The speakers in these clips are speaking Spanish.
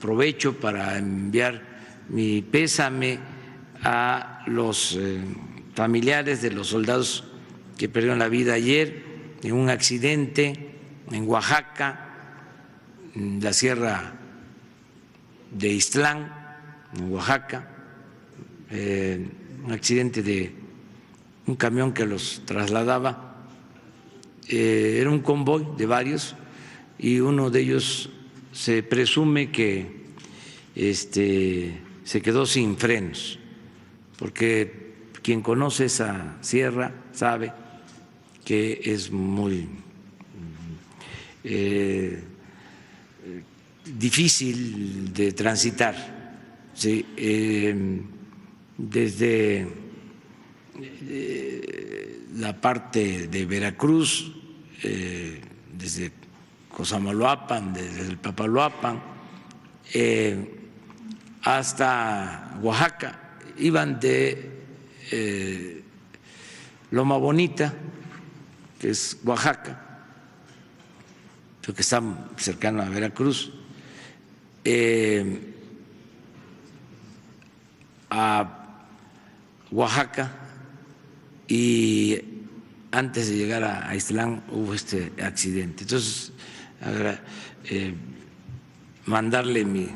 aprovecho para enviar mi pésame a los familiares de los soldados que perdieron la vida ayer en un accidente en Oaxaca, en la Sierra de Ixtlán, en Oaxaca, un accidente de un camión que los trasladaba, era un convoy de varios y uno de ellos se presume que se quedó sin frenos, porque quien conoce esa sierra sabe que es muy difícil de transitar, ¿sí? Desde la parte de Veracruz, desde Cosamaloapan, desde el Papaloapan, hasta Oaxaca, iban de Loma Bonita, que es Oaxaca, que está cercano a Veracruz, a Oaxaca, y antes de llegar a Ixtlán hubo este accidente. Entonces, mandarle mi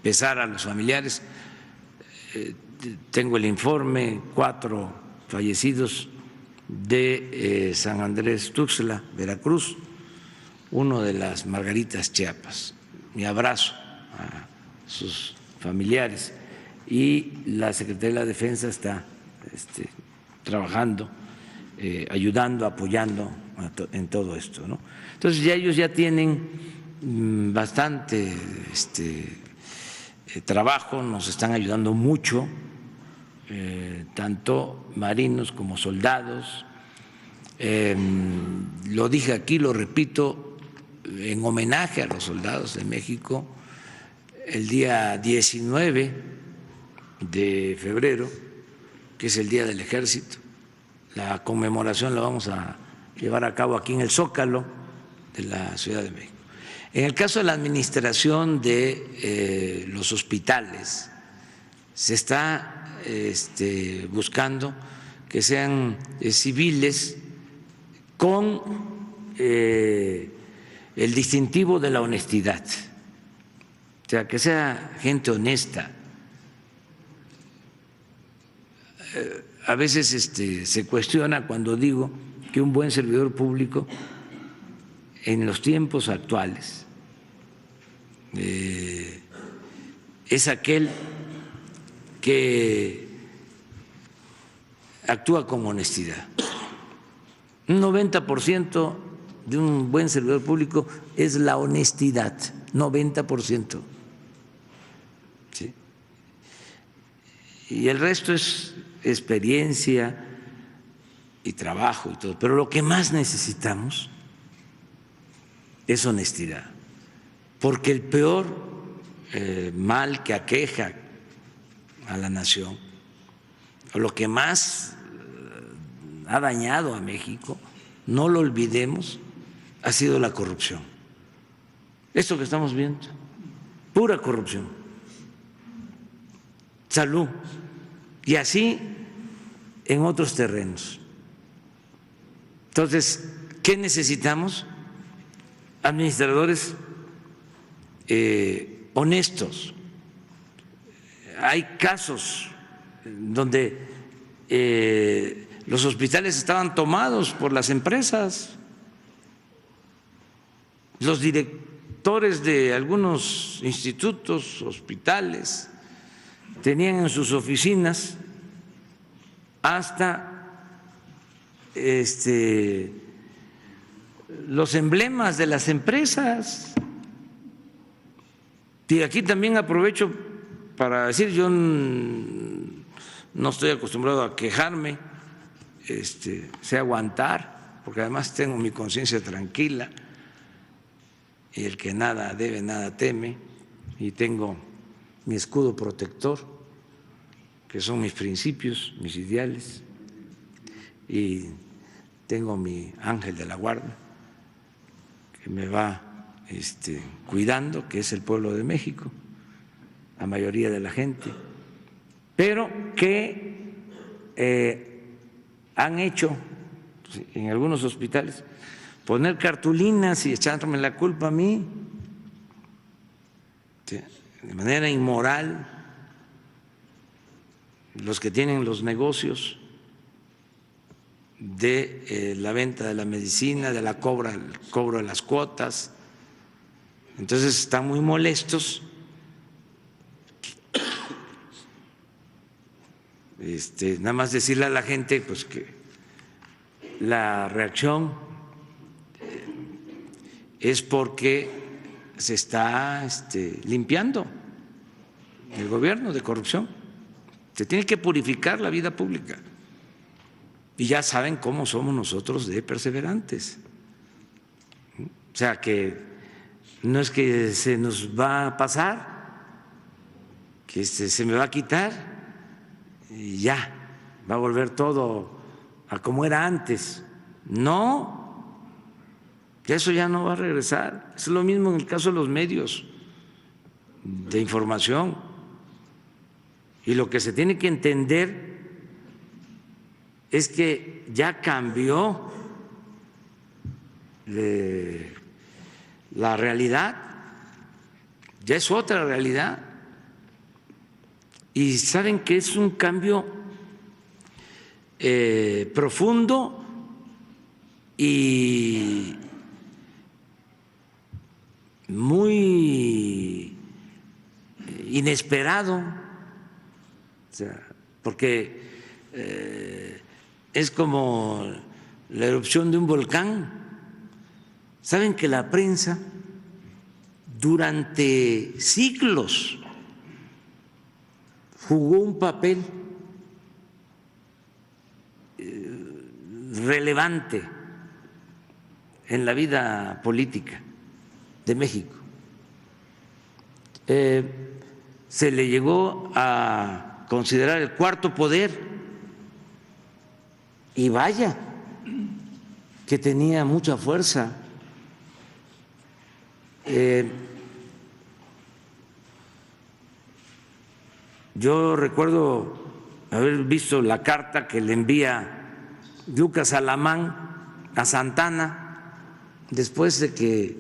pesar a los familiares. Tengo el informe, 4 fallecidos de San Andrés Tuxtla, Veracruz, uno de las Margaritas, Chiapas. Mi abrazo a sus familiares, y la Secretaría de la Defensa está trabajando, ayudando, apoyando en todo esto, ¿no? Entonces ya ellos ya tienen bastante trabajo, nos están ayudando mucho, tanto marinos como soldados. Lo dije aquí, lo repito, en homenaje a los soldados de México, el día 19 de febrero, que es el Día del Ejército, la conmemoración la vamos a llevar a cabo aquí en el Zócalo de la Ciudad de México. En el caso de la administración de los hospitales, se está buscando que sean civiles con el distintivo de la honestidad, o sea, que sea gente honesta. A veces se cuestiona cuando digo que un buen servidor público en los tiempos actuales es aquel que actúa con honestidad. Un 90% de un buen servidor público es la honestidad, 90%. ¿Sí? Y el resto es experiencia y trabajo y todo. Pero lo que más necesitamos es honestidad, porque el peor mal que aqueja a la nación, o lo que más ha dañado a México, no lo olvidemos, ha sido la corrupción. Esto que estamos viendo, pura corrupción. Salud, y así en otros terrenos. Entonces, ¿qué necesitamos? Administradores honestos. Hay casos donde los hospitales estaban tomados por las empresas, los directores de algunos institutos, hospitales, tenían en sus oficinas hasta los emblemas de las empresas. Y aquí también aprovecho para decir, yo no estoy acostumbrado a quejarme, sé aguantar, porque además tengo mi conciencia tranquila, y el que nada debe, nada teme, y tengo mi escudo protector, que son mis principios, mis ideales, y tengo mi ángel de la guarda, que me va cuidando, que es el pueblo de México, la mayoría de la gente, pero que han hecho en algunos hospitales poner cartulinas y echarme la culpa a mí, de manera inmoral, los que tienen los negocios de la venta de la medicina, de el cobro de las cuotas. Entonces están muy molestos. Nada más decirle a la gente pues que la reacción es porque se está limpiando el gobierno de corrupción. Se tiene que purificar la vida pública. Y ya saben cómo somos nosotros de perseverantes. O sea que no es que se nos va a pasar, que se me va a quitar y ya, va a volver todo a como era antes. No, que eso ya no va a regresar. Es lo mismo en el caso de los medios de información. Y lo que se tiene que entender es que ya cambió la realidad, ya es otra realidad. Y saben que es un cambio profundo y muy inesperado, o sea, porque es como la erupción de un volcán. Saben que la prensa durante siglos jugó un papel relevante en la vida política de México. Se le llegó a considerar el cuarto poder, y vaya que tenía mucha fuerza. Yo recuerdo haber visto la carta que le envía Lucas Alamán a Santana después de que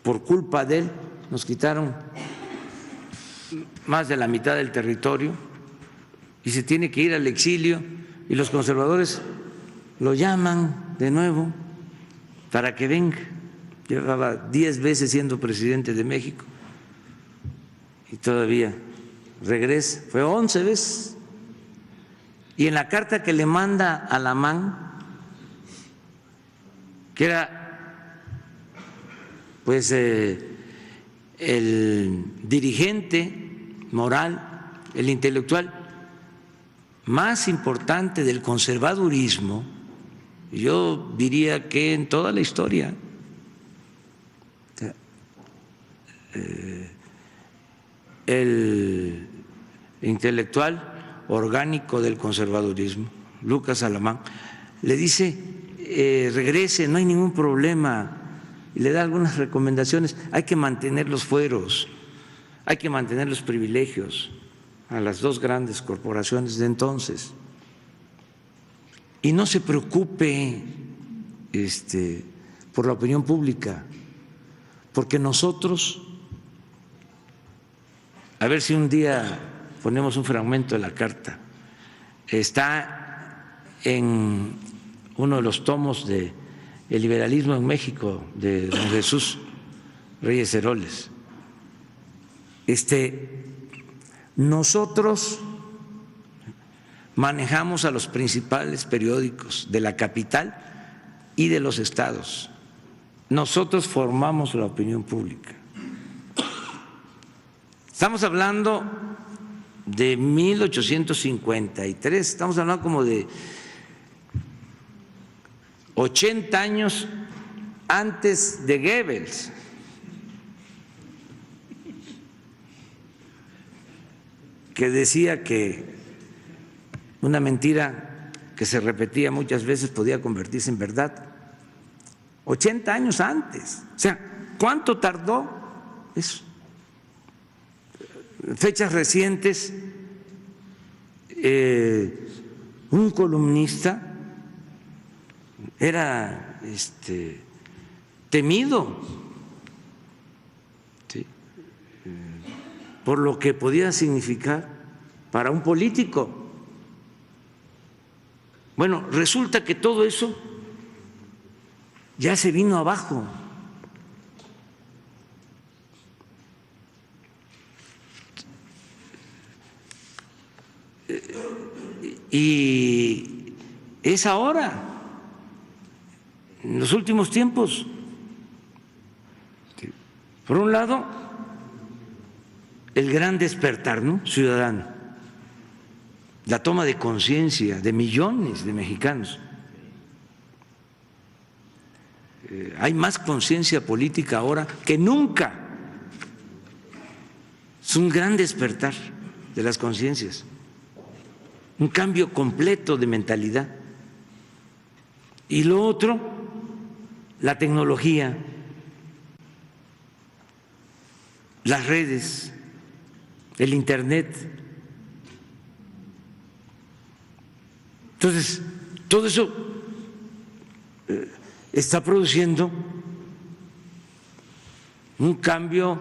por culpa de él nos quitaron más de la mitad del territorio y se tiene que ir al exilio, y los conservadores lo llaman de nuevo para que venga. Llevaba 10 veces siendo presidente de México y todavía regresa, fue 11 veces. Y en la carta que le manda a Alamán, que era pues el dirigente moral, el intelectual más importante del conservadurismo, yo diría que en toda la historia, el intelectual orgánico del conservadurismo, Lucas Alamán, le dice regrese, no hay ningún problema, y le da algunas recomendaciones. Hay que mantener los fueros, hay que mantener los privilegios a las dos grandes corporaciones de entonces, y no se preocupe por la opinión pública, porque nosotros, a ver si un día ponemos un fragmento de la carta, está en uno de los tomos de El liberalismo en México de don Jesús Reyes Heroles. Nosotros manejamos a los principales periódicos de la capital y de los estados. Nosotros formamos la opinión pública. Estamos hablando de 1853, estamos hablando como de 80 años antes de Goebbels. Que decía que una mentira que se repetía muchas veces podía convertirse en verdad. 80 años antes. O sea, ¿Cuánto tardó eso? Fechas recientes, un columnista era temido, ¿sí?, por lo que podía significar para un político. Bueno, resulta que todo eso ya se vino abajo. Y es ahora, en los últimos tiempos. Por un lado, el gran despertar, ¿no?, ciudadano, la toma de conciencia de millones de mexicanos. Hay más conciencia política ahora que nunca. Es un gran despertar de las conciencias, un cambio completo de mentalidad. Y lo otro, la tecnología, las redes, el Internet. Entonces, todo eso está produciendo un cambio,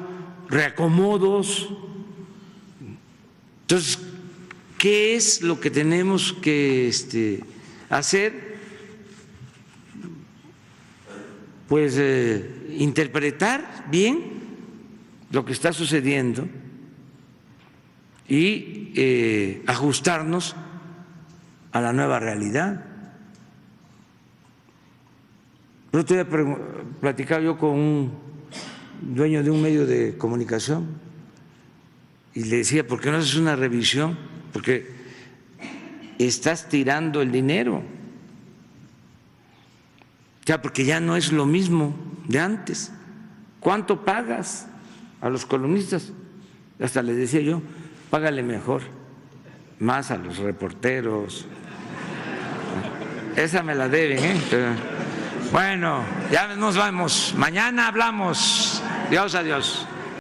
reacomodos. Entonces, ¿qué es lo que tenemos que hacer? Pues interpretar bien lo que está sucediendo y ajustarnos a la nueva realidad. El otro día platicaba yo con un dueño de un medio de comunicación y le decía, ¿por qué no haces una revisión? Porque estás tirando el dinero. Ya, porque ya no es lo mismo de antes. ¿Cuánto pagas a los columnistas? Hasta les decía yo, págale mejor, más a los reporteros. Esa me la deben, ¿eh? Bueno, ya nos vamos. Mañana hablamos. Dios, adiós.